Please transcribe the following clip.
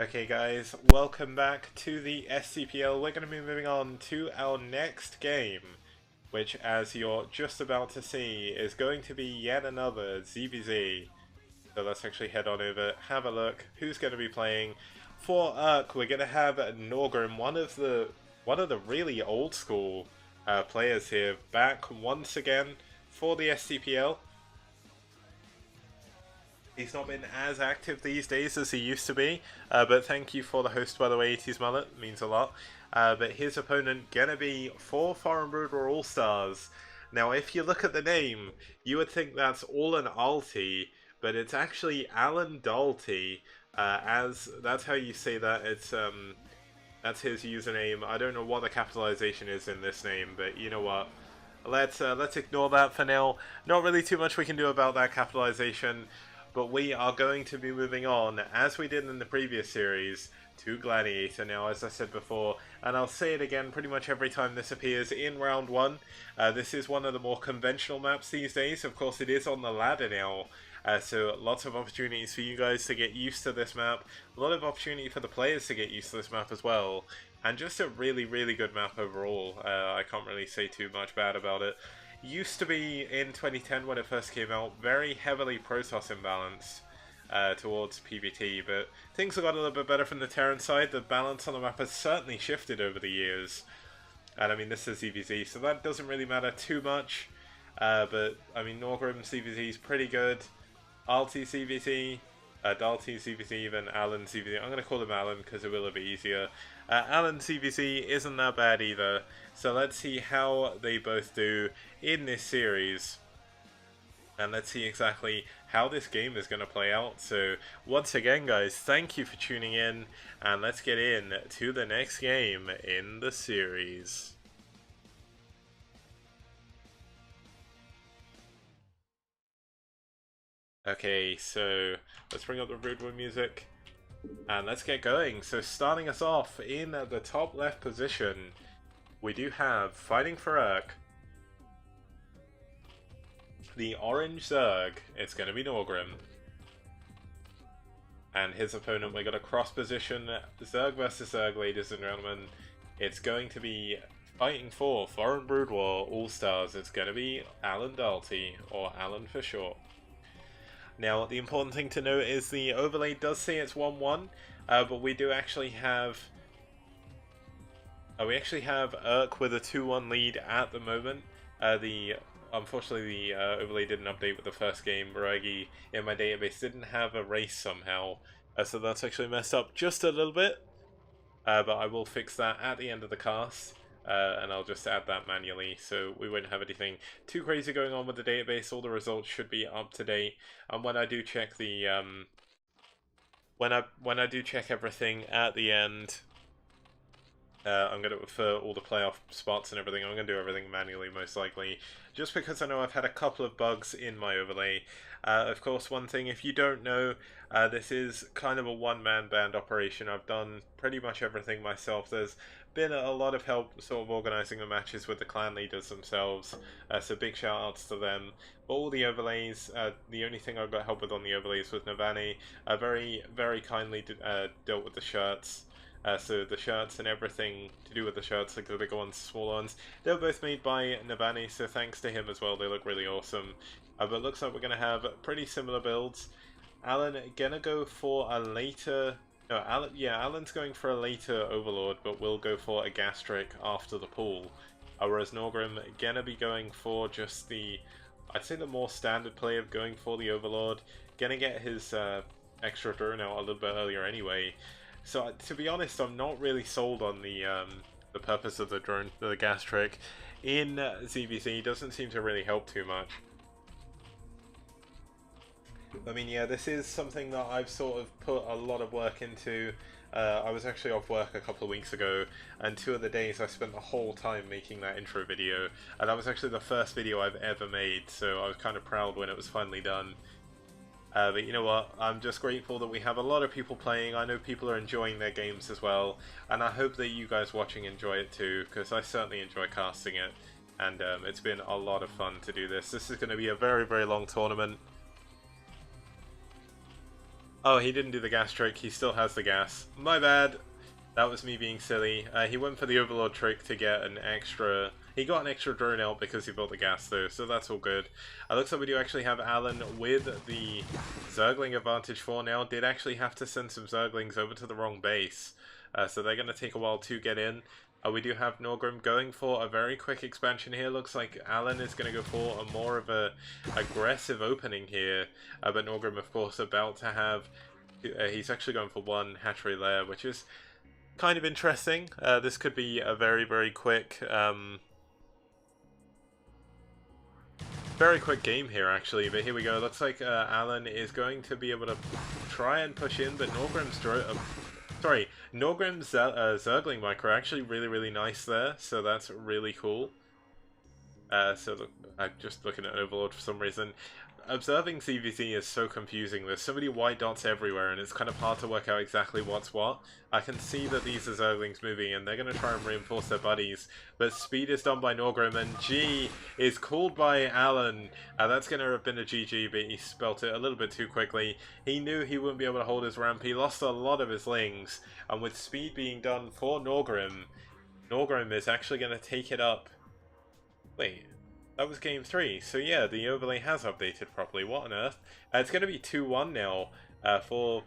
Okay guys, welcome back to the STPL. We're going to be moving on to our next game, which as you're just about to see is going to be yet another ZVZ. So let's actually head on over, have a look who's going to be playing. For iRK, we're going to have Naugrim, one of the really old school players here, back once again for the STPL. He's not been as active these days as he used to be, but thank you for the host, by the way, 80s Mullet, means a lot. But his opponent gonna be for Foreign Brood All Stars. Now, if you look at the name, you would think that's AllAndArlty, but it's actually AllAndArlty, as that's how you say that. It's that's his username. I don't know what the capitalization is in this name, but you know what? Let's ignore that for now. Not really too much we can do about that capitalization. But we are going to be moving on, as we did in the previous series, to Gladiator now, as I said before, and I'll say it again pretty much every time this appears in round one. This is one of the more conventional maps these days. Of course, it is on the ladder now, so lots of opportunities for you guys to get used to this map, a lot of opportunity for the players to get used to this map as well, and just a really, really good map overall. I can't really say too much bad about it. Used to be, in 2010 when it first came out, very heavily Protoss imbalanced towards PvT, but things have got a little bit better from the Terran side. The balance on the map has certainly shifted over the years. And I mean, this is ZVZ, so that doesn't really matter too much. But I mean, Naugrim ZVZ is pretty good. Arlty ZVZ, Darlty ZVZ, even Alan ZVZ. I'm going to call him Alan because it will a bit easier. Alan ZVZ isn't that bad either. So let's see how they both do in this series. And let's see exactly how this game is going to play out. So once again guys, thank you for tuning in. And let's get in to the next game in the series. Okay, so let's bring up the Brood War music. And let's get going. So starting us off in the top left position, we do have, fighting for iRK, the orange Zerg. It's going to be Naugrim. And his opponent, we got a cross position, Zerg versus Zerg, ladies and gentlemen. It's going to be fighting for Foreign Brood War All Stars. It's going to be AllAndArlty, or Alan for short. Now, the important thing to note is the overlay does say it's 1-1, but we do actually have... we actually have iRK with a 2-1 lead at the moment. Unfortunately, the overlay didn't update with the first game. Baragi in my database didn't have a race somehow, so that's actually messed up just a little bit. But I will fix that at the end of the cast. And I'll just add that manually, so we won't have anything too crazy going on with the database. All the results should be up to date, and when I do check the when I do check everything at the end, I'm gonna, for all the playoff spots and everything, I'm gonna do everything manually most likely, just because I know I've had a couple of bugs in my overlay. Of course, one thing, if you don't know, this is kind of a one-man band operation. I've done pretty much everything myself. There's been a lot of help sort of organising the matches with the clan leaders themselves, so big shout outs to them. But all the overlays, the only thing I got help with on the overlays was Navani. Very, very kindly dealt with the shirts. So the shirts and everything to do with the shirts, like the bigger ones, smaller ones, they were both made by Navani, so thanks to him as well. They look really awesome. But it looks like we're going to have pretty similar builds. Alan gonna go for a later... No, Alan's going for a later Overlord, but we'll go for a Gastric after the pool. Whereas Naugrim gonna be going for just the... I'd say the more standard play of going for the Overlord. Gonna get his extra drone out a little bit earlier anyway. So to be honest, I'm not really sold on the purpose of the drone, the Gastric in ZVZ. Doesn't seem to really help too much. I mean, yeah, this is something that I've sort of put a lot of work into. I was actually off work a couple of weeks ago, and 2 of the days I spent the whole time making that intro video, and that was actually the first video I've ever made, so I was kind of proud when it was finally done. But you know what, I'm just grateful that we have a lot of people playing. I know people are enjoying their games as well, and I hope that you guys watching enjoy it too, because I certainly enjoy casting it, and it's been a lot of fun to do this. This is going to be a very, very long tournament. Oh, he didn't do the gas trick. He still has the gas. My bad. That was me being silly. He went for the Overlord trick to get an extra... He got an extra drone out because he built the gas though, so that's all good. Looks like we do actually have Alan with the Zergling advantage for now. Did actually have to send some Zerglings over to the wrong base, so they're going to take a while to get in. We do have Naugrim going for a very quick expansion here. Looks like Alan is going to go for a more of a aggressive opening here, but Naugrim of course about to have... he's actually going for one hatchery lair, which is kind of interesting. This could be a very, very quick game here, actually. But here we go. Looks like Alan is going to be able to try and push in, but Naugrim's Zergling micro actually really, really nice there. So that's really cool. So look, I'm just looking at Overlord for some reason. Observing CVZ is so confusing. There's so many white dots everywhere, and it's kind of hard to work out exactly what's what. I can see that these are Zerglings moving, and they're going to try and reinforce their buddies. But speed is done by Naugrim, and G is called by Alan. That's going to have been a GG, but he spelt it a little bit too quickly. He knew he wouldn't be able to hold his ramp. He lost a lot of his lings, and with speed being done for Naugrim, Naugrim is actually going to take it up. Wait. That was game 3, so yeah, the overlay has updated properly. What on earth? It's going to be 2-1 now for